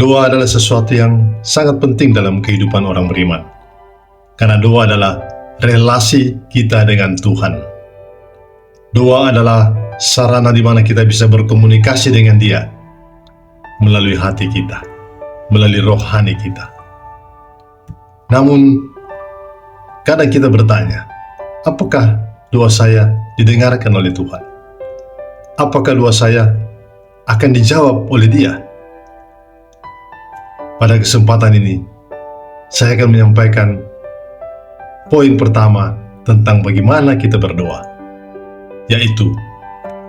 Doa adalah sesuatu yang sangat penting dalam kehidupan orang beriman. Karena doa adalah relasi kita dengan Tuhan. Doa adalah sarana di mana kita bisa berkomunikasi dengan Dia melalui hati kita, melalui rohani kita. Namun, kadang kita bertanya, apakah doa saya didengarkan oleh Tuhan? Apakah doa saya akan dijawab oleh Dia? Pada kesempatan ini, saya akan menyampaikan poin pertama tentang bagaimana kita berdoa, yaitu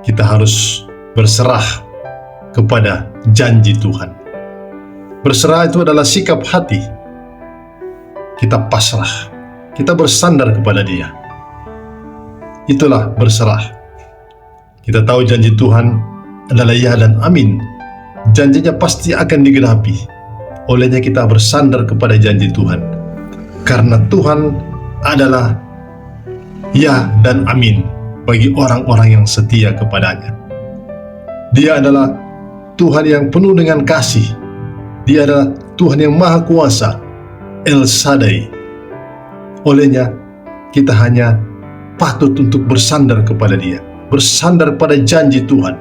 kita harus berserah kepada janji Tuhan. Berserah itu adalah sikap hati. Kita pasrah, kita bersandar kepada Dia. Itulah berserah. Kita tahu janji Tuhan adalah ya dan amin. Janjinya pasti akan digenapi. Olehnya kita bersandar kepada janji Tuhan. Karena Tuhan adalah ya dan amin bagi orang-orang yang setia kepadanya. Dia adalah Tuhan yang penuh dengan kasih. Dia adalah Tuhan yang maha kuasa, El Shaddai. Olehnya kita hanya patut untuk bersandar kepada Dia, bersandar pada janji Tuhan.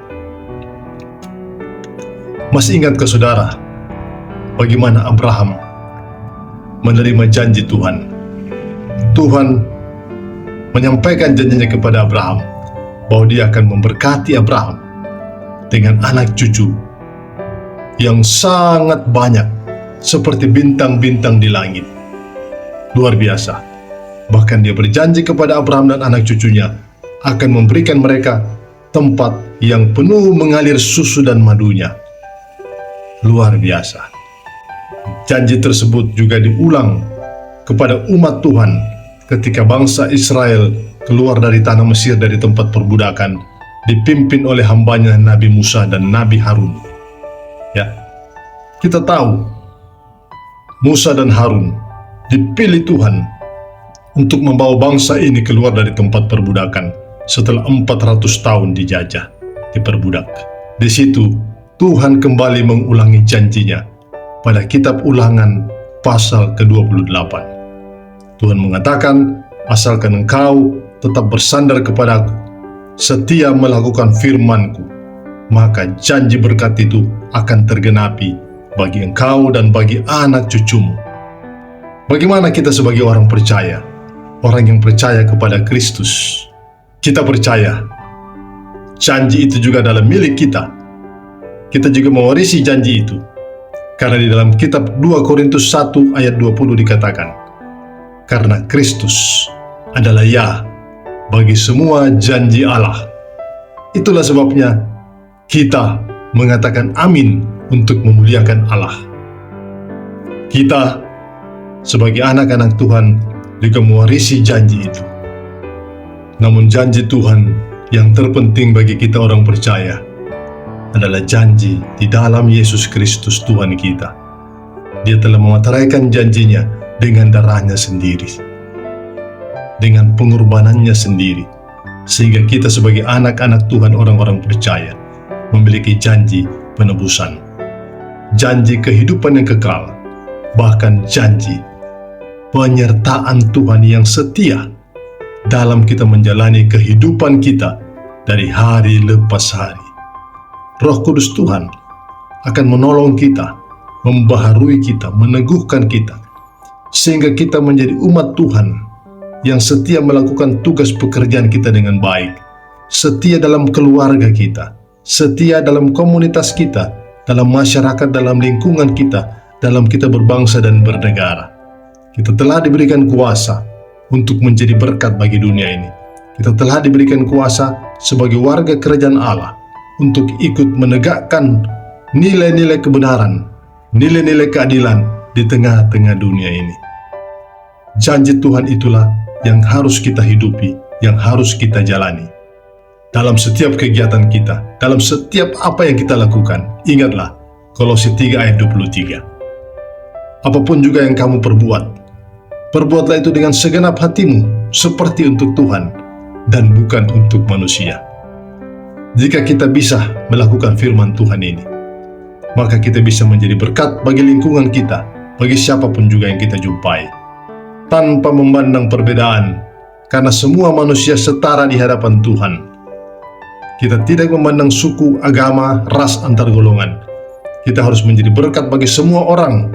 Masih ingat ke saudara bagaimana Abraham menerima janji Tuhan? Tuhan menyampaikan janjinya kepada Abraham bahwa Dia akan memberkati Abraham dengan anak cucu yang sangat banyak seperti bintang-bintang di langit. Luar biasa. Bahkan Dia berjanji kepada Abraham dan anak cucunya akan memberikan mereka tempat yang penuh mengalir susu dan madunya. Luar biasa. Janji tersebut juga diulang kepada umat Tuhan ketika bangsa Israel keluar dari tanah Mesir, dari tempat perbudakan, dipimpin oleh hambanya Nabi Musa dan Nabi Harun. Ya, kita tahu Musa dan Harun dipilih Tuhan untuk membawa bangsa ini keluar dari tempat perbudakan setelah 400 tahun dijajah, diperbudak. Di situ Tuhan kembali mengulangi janjinya pada kitab Ulangan pasal ke-28. Tuhan mengatakan, asalkan engkau tetap bersandar kepadaku, setia melakukan firman-Ku, maka janji berkat itu akan tergenapi bagi engkau dan bagi anak cucumu. Bagaimana kita sebagai orang percaya, orang yang percaya kepada Kristus? Kita percaya janji itu juga adalah milik kita. Kita juga mewarisi janji itu. Karena di dalam kitab 2 Korintus 1 ayat 20 dikatakan, karena Kristus adalah ya bagi semua janji Allah. Itulah sebabnya kita mengatakan amin untuk memuliakan Allah. Kita sebagai anak-anak Tuhan juga mewarisi janji itu. Namun janji Tuhan yang terpenting bagi kita orang percaya adalah janji di dalam Yesus Kristus Tuhan kita. Dia telah memateraikan janjinya dengan darahnya sendiri, dengan pengorbanannya sendiri, sehingga kita sebagai anak-anak Tuhan, orang-orang percaya, memiliki janji penebusan, janji kehidupan yang kekal, bahkan janji penyertaan Tuhan yang setia dalam kita menjalani kehidupan kita dari hari lepas hari. Roh Kudus Tuhan akan menolong kita, membaharui kita, meneguhkan kita, sehingga kita menjadi umat Tuhan yang setia melakukan tugas pekerjaan kita dengan baik, setia dalam keluarga kita, setia dalam komunitas kita, dalam masyarakat, dalam lingkungan kita, dalam kita berbangsa dan bernegara. Kita telah diberikan kuasa untuk menjadi berkat bagi dunia ini. Kita telah diberikan kuasa sebagai warga kerajaan Allah untuk ikut menegakkan nilai-nilai kebenaran, nilai-nilai keadilan di tengah-tengah dunia ini. Janji Tuhan itulah yang harus kita hidupi, yang harus kita jalani. Dalam setiap kegiatan kita, dalam setiap apa yang kita lakukan, ingatlah Kolose 3 ayat 23. Apapun juga yang kamu perbuat, perbuatlah itu dengan segenap hatimu, seperti untuk Tuhan dan bukan untuk manusia. Jika kita bisa melakukan firman Tuhan ini, maka kita bisa menjadi berkat bagi lingkungan kita, bagi siapapun juga yang kita jumpai. Tanpa memandang perbedaan, karena semua manusia setara di hadapan Tuhan. Kita tidak memandang suku, agama, ras antar golongan. Kita harus menjadi berkat bagi semua orang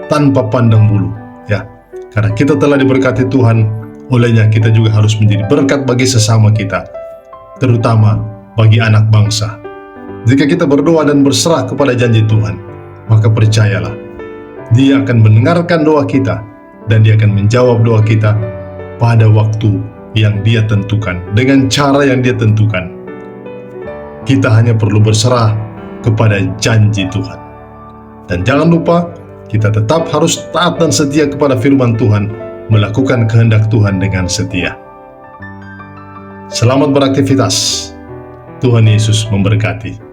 tanpa pandang bulu, ya. Karena kita telah diberkati Tuhan, olehnya kita juga harus menjadi berkat bagi sesama kita, terutama bagi anak bangsa. Jika kita berdoa dan berserah kepada janji Tuhan, maka percayalah, Dia akan mendengarkan doa kita dan Dia akan menjawab doa kita pada waktu yang Dia tentukan, dengan cara yang Dia tentukan. Kita hanya perlu berserah kepada janji Tuhan. Dan jangan lupa, kita tetap harus taat dan setia kepada firman Tuhan, melakukan kehendak Tuhan dengan setia. Selamat beraktivitas. Tuhan Yesus memberkati.